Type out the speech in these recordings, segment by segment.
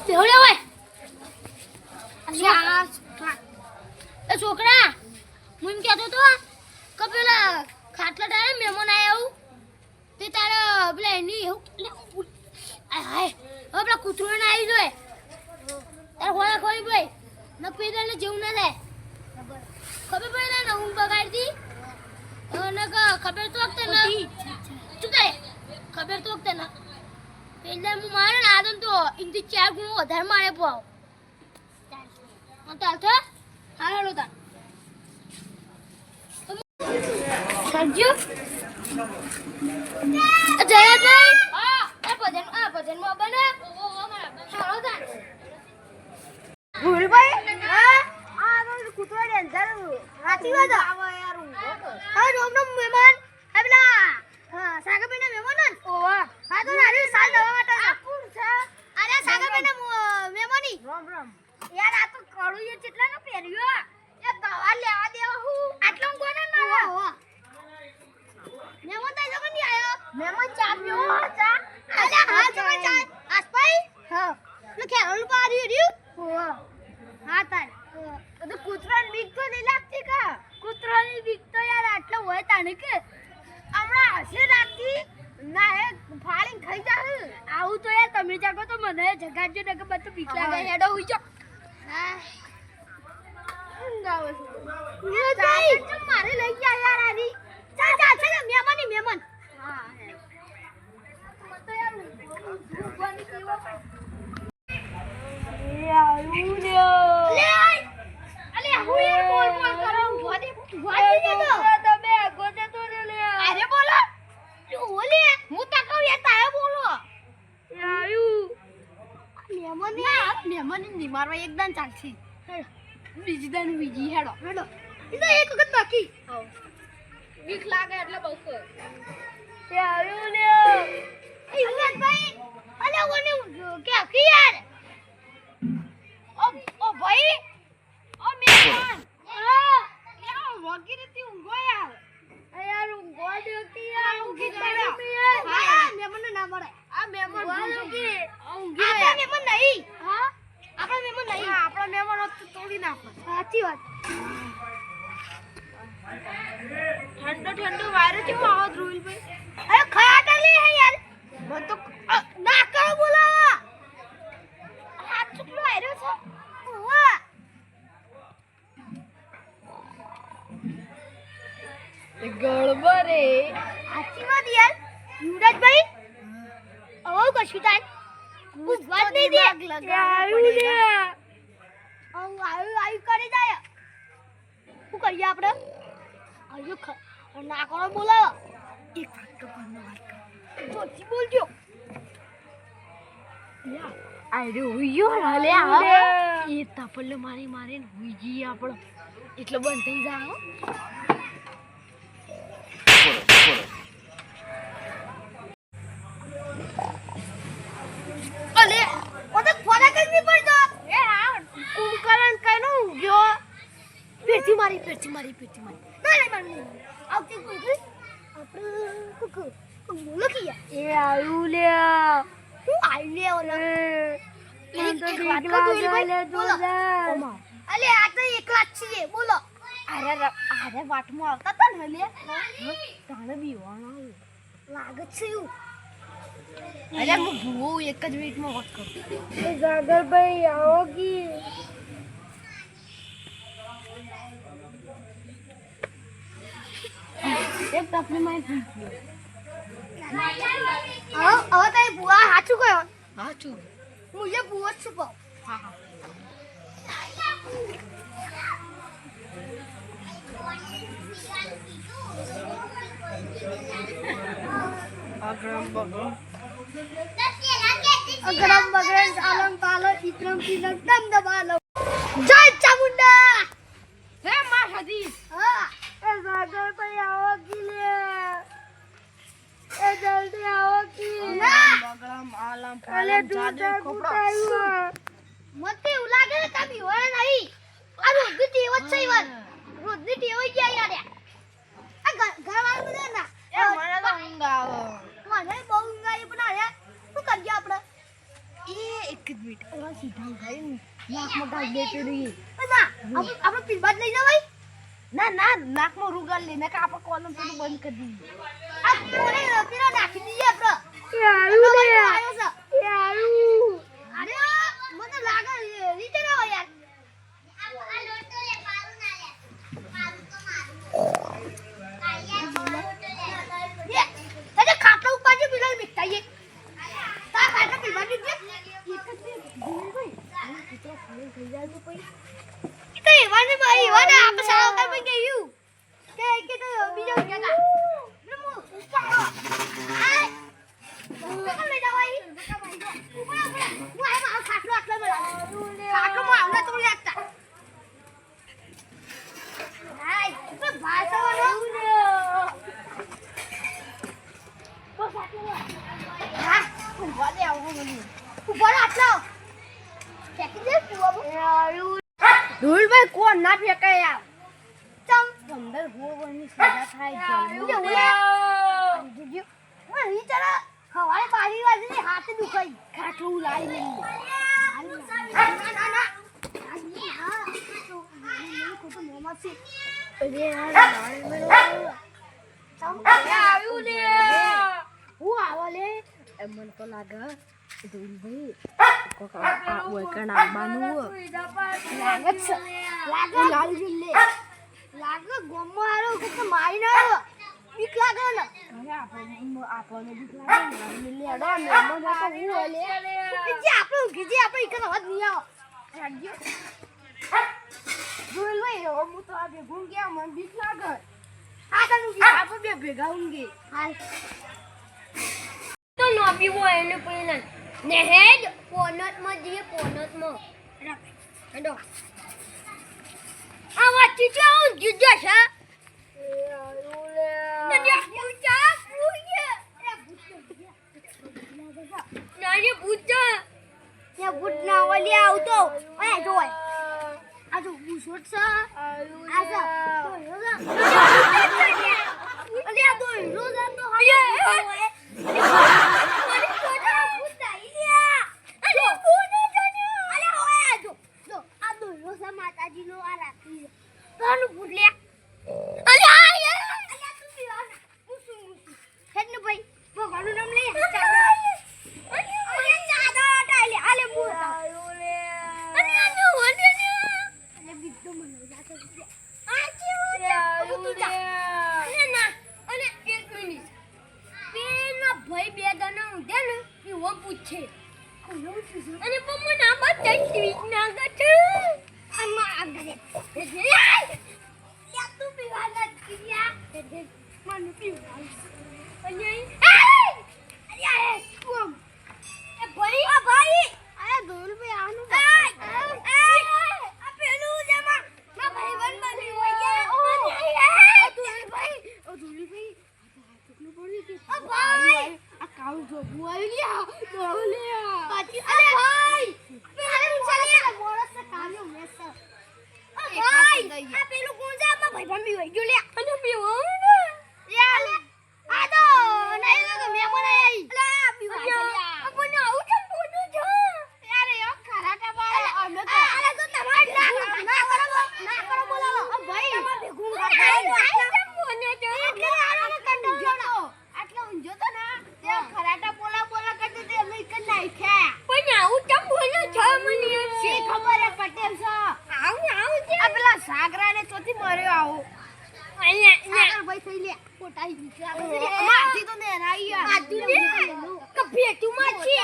બેહો લે એ છોકરા હું એમ કહેતો તો કે પેલા ખાટલા ડાળે મહેમાન આયા આવું તે તારા પેલા એની એવું હાય હવે પેલા કૂતરો ને આવી જોઈએ તારે ખોળા ખોળી ભાઈ ન પેલા જેવું ના થાય ખબર પડે ને ઊંઘ બગાડતી અને ખબર તો વખતે ને શું કરે ખબર તો વખતે ને પેલા હું મારે ને આદમ તો ઇનથી 4 ગુણો વધારે મારે પાવ ચાલ તો હા હેલો તા સંજુ જયભાઈ આ ભજન માં બને હેલો તા ભૂલભાઈ હા આ તો કૂતરો ડેન્જર રાતી વાત આવો યાર હા રોમ રોમ મહેમાન હે પેલા હા સાગરભાઈ ના મહેમાન ને ઓવા હા તો રારી સાલ દવા માટે આ કોણ છે અરે સાગરભાઈ ના મહેમાની રામ રામ યાર આ તો કળું એ કેટલા નો પહેર્યો એ દવા લેવા દેવા હું આટલો કોને ના હો મહેમાન તો જગન આયો મહેમાન ચા પીઓ ચા અરે હા જગન ચા આસપાઈ હા લે ખેરોલ પારી રહ્યું ઓવા હા તાર તો કૂતરાની બીક તો નહીં લાગતી કા કૂતરાની બીક તો યાર આટલા હોય તાને કે હમણાં હશે રાતથી ના હે ફાડીને ખાઈ જાહે આવું તો યાર તમે જાગો તો મને જગાડજો ને કે બધું બીક લાગે હેડો હુઈ જા હા ઊંઘાવે છે એ ભાઈ મારે લઈ ગયા યાર આની ચાલ ચાલ ચાલ મહેમાન હા મત તો યાર ઊંઘવાની કેવો અલે હું યાર બોલ કરો ગોદે તમે ગોદે તો લે અરે બોલો તું ઓલે હું તો કહું યાર તારે બોલો આયુ મહેમાન ની મારવા એકદમ ચાલશે બીજી દાન બીજી હેડો હેડો ઇતો એક વખત બાકી બીક લાગે એટલે બસ આયુ લે એ ભાઈ અલે ઓને કે યાર ઓ ભાઈ ઓ મહેમાન યાર વગીરે થી ઊંઘો યાર ઊંઘો દે કે યાર ઊંઘી જાય હા મહેમાન ના મળે આ મહેમાન ઊંઘી આપણા મહેમાન નહીં હા આપણા મહેમાન નહીં હા આપણા મહેમાન તો તોડી નાખો સાચી વાત ઠંડો વાયરો કેવો આવો ધ્રુવિલ ભાઈ અરે ખાટલી હે યાર મન તો ના કરો બોલાવા હાથ ચુકલો આયરો છે ઓવા ગળબરે સાચી વાત યાર યુવરાજભાઈ ઓ કશું તાન કુછ વાત નહીં દે આયુ લે આયુ કરી જાય શું કરીએ આપણે આયુ ના કરો બોલાવા એક વાત તો કરનો વાત જોજી બોલજો યા આરે હુઈયો હાલે આવે એ તપલ્લે મારી ને હુઈ ગઈ આપણો એટલે બંધ થઈ જાવ અલે ઓતે ફોડા કઈ ની પડતો એ હા કુંકરણ કઈનો ગયો પેટી મારી ના મારી આવતી કુકુ આપણે કુકુ બોલો કિયા એ આયુ લે હું આયુ લે ઓલા અલે આ તો એકલા જ છીએ બોલો અરે વાટમાં આવતા તા ને લે તાણે બીવાણો લાગે છે એવું અરે હું ભૂવો એક જ મિનિટમાં વાત કરું એ જાગરભાઈ આવો કી એક તપલી માં પૂછ્યો હવે તો બુઆ હાચું કયો હાચું હું એ બુઆ છું પાઉં હા અગરમ બગરમ આલમ પાલો ઇકરમ તિલક દમ દબાલો જય ચામુંડા હે માં હદી હા એ જાગર ભાઈ આવો ગીલે એ જલ્દી આવો કી બગરમ આલમ પાલો જાદુ ખોપડો મતે ઉલાગે કભી હોય નહીં આ રોજ ટેવ જ છે ઈવન રોજ ની ટેવ જ યાર આ ઘરવાળું ને ના એ મને તો ઊંઘ આવે મને બહુ ઊંઘ આવી પણ આયા શું મિનિટ સીધા ગઈ નાકમાં ગાલ દે પેલી ના આપણે પીલબાદ લઈ જવાય ના ના નાકમાં રૂગાલ લે ને કે આપણે કોલમ પેલું બંધ કરી દઈએ આ કોને પેલા નાખી દઈએ આપણે યારું લે યારું અરે મને લાગે રીચે ના હોય યાર આ લોટો લે પારું ના લે પારું તો મારું કાયા અરે ખાટલા ઉપર જે પેલા મિટાઈએ તા ખાટલા પીલબાદ દે એક જ ભાઈ કીતો થઈ જાય તો પછી કીતો એવાને ભાઈ એવાને આપણે સાવ કઈ ગયું કે તો બીજો કેતા નમો ઉપાડો આય ઉપાડો લઈ જવાય ઉપાડો હું આ ખાટલો આટલો ખાટલો માં આવલા તો લેતા હાય તો ભાષાવાનો બસ આટલો હા ઉભા દે આવો મને ઉભા આટલો ફેંકી દે તું ધૂળભાઈ કોણ ના ફેંકાય યાર ચમ અંદર ગોળની સજા થાય જલ્દી ઓલે ઓય વિચારા હવારે 12 વાગે હાથ દુખાઈ ખાટલું લાવી લઈ ના ના આ તો મોમાં છે અરે યાર લાવી મેલો ચમ આવ્યું લે હું આવલે મને તો લાગે ધૂળભાઈ કોકા ઓય કણા બાનું લાગે છે લાગે લાવી લે લાગે ગોમો આરો કે મારી ના બીક લાગે ને અરે આપણને બીક લાગે ને લેડો ને મને તો હું લે કીજી આપણે ઇકન અવાજ નહીં આવો રાખજો જોઈ લે હું તો આજે ઘૂમ ગયા મને બીક લાગે આ તને બીક આપણે બે ભેગા ઊંગે હાલ તો નો પીવો એને પહેલા નેહેડ પોનતમાં જઈએ પોનતમાં રાખ હેડો આ વાત ચીચા હું જીજા છે નડિયા પૂજા પૂજે નાની પૂજા યા ભૂત ના ઓલી આવતો ઓય જોય આ જો ભૂસોટ છે આ જો અલે આ તો રોજા તો હાય માતાજીનો આ રાખી કોનું ભૂલે અરે આ અલ્યા તું પીવા ના મુસુ હેડ ને ભાઈ ભગવાનનું નામ લે અરે ચાદા ટાલે આલે મું લે અરે આનો હોને ને અરે બીજો મને જાતો આ કેવો તું જા અરે ના અરે એક મિનિટ પેલા ભાઈ બે દાના ઉધે ને એ વો પૂછે અને પમ્મા ના બતાઈ સ્વીટ ના ગઠ અમ્મા આગળ યા તું પીવા નથી યા મને પીવા અને અરે કોમ એ ભાઈ આ દોલ પે આનું આ પેલું જેમાં ના ભાઈ બન બની હોય તું ભાઈ કેટલું બોલી કે ભાઈ આ કાળું જોબુ આવી ગયા દોલ્યા પાછી અરે ભાઈ પેલું ચાલે મોરસ કાનો મેસ ભાઈ આ પેલું ગુંજામાં ભાઈ ભંબી હોય જો લે અને પીવો ને યા લે આ તો નહીં લાગે મેમન આઈ લા પીવા ચાલ્યા આપને આવું કેમ બોલું છો યાર યો ખરાટા બાળા અમે તો અરે તો તમાર ના કરો બોલાવો ભાઈ તમાર ભેગું ભાઈ આઈ કેમ બોલે છો એટલે આનો કંડો જો આટલો ઊંજો તો ના તે ખરાટા બોલા કરતો તે અમે એક નાખ્યા પણ આવું કેમ બોલો છો મને શી ખબર હે પટેલ છો આવું છે આ પેલા સાગરાને ચોથી મર્યો આવો અહીંયા સાગર ભાઈ થઈ લે પોટાઈ દીકરા માથી તો ને રાઈ યાર માથી ને કભે તું માછી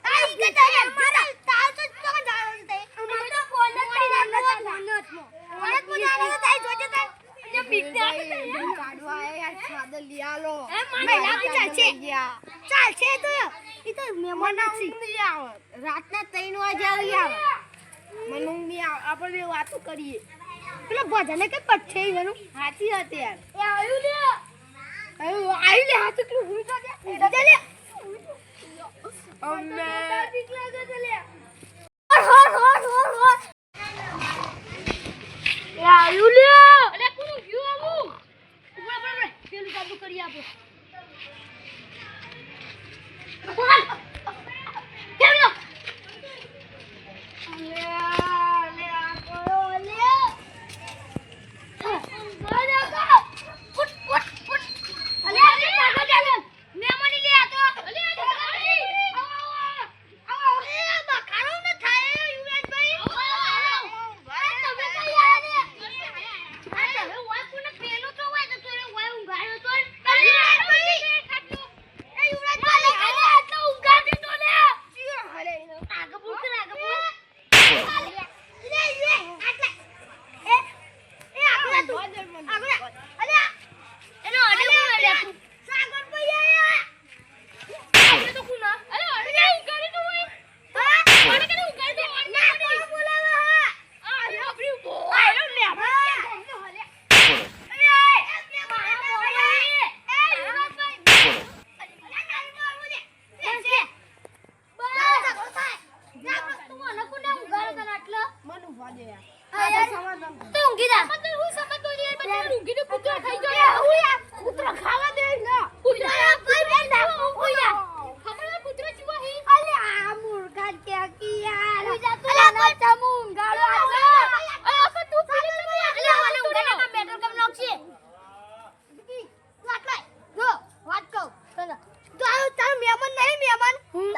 આઈ કે તારે તાર તો તો જાવ તે અમે તો કોણ મજાનો તાઈ જોજે તાઈ ને બીકતા કાઢવા યાર સાદલ લિયાલો એ મને લાગી ચાલશે તો ઈ તો મહેમાન નથી આવે રાતના 3 વાગે આવી આવે મને ઊંઘ ની આપણે બે વાતો કરીએ પેલા ભજને કે પઠે એનું હાથી હતી યાર એ આવ્યું લે હાથ કેટલું હુઈ તો દે લે અમને બીક લાગે છે લે હોર એ આવ્યું લે અલે કોનું ગયું આવું ઉપર પેલું ચાલુ કરી આપો બોલ કેમ લો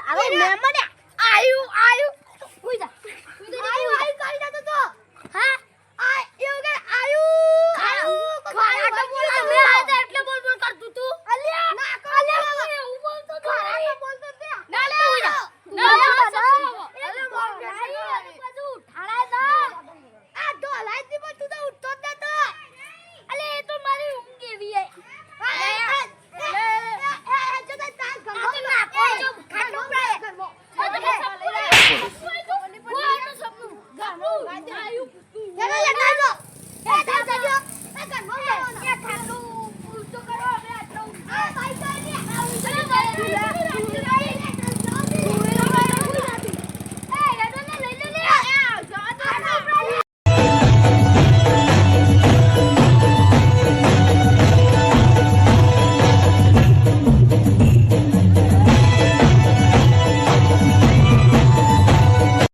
હવે મહેમાન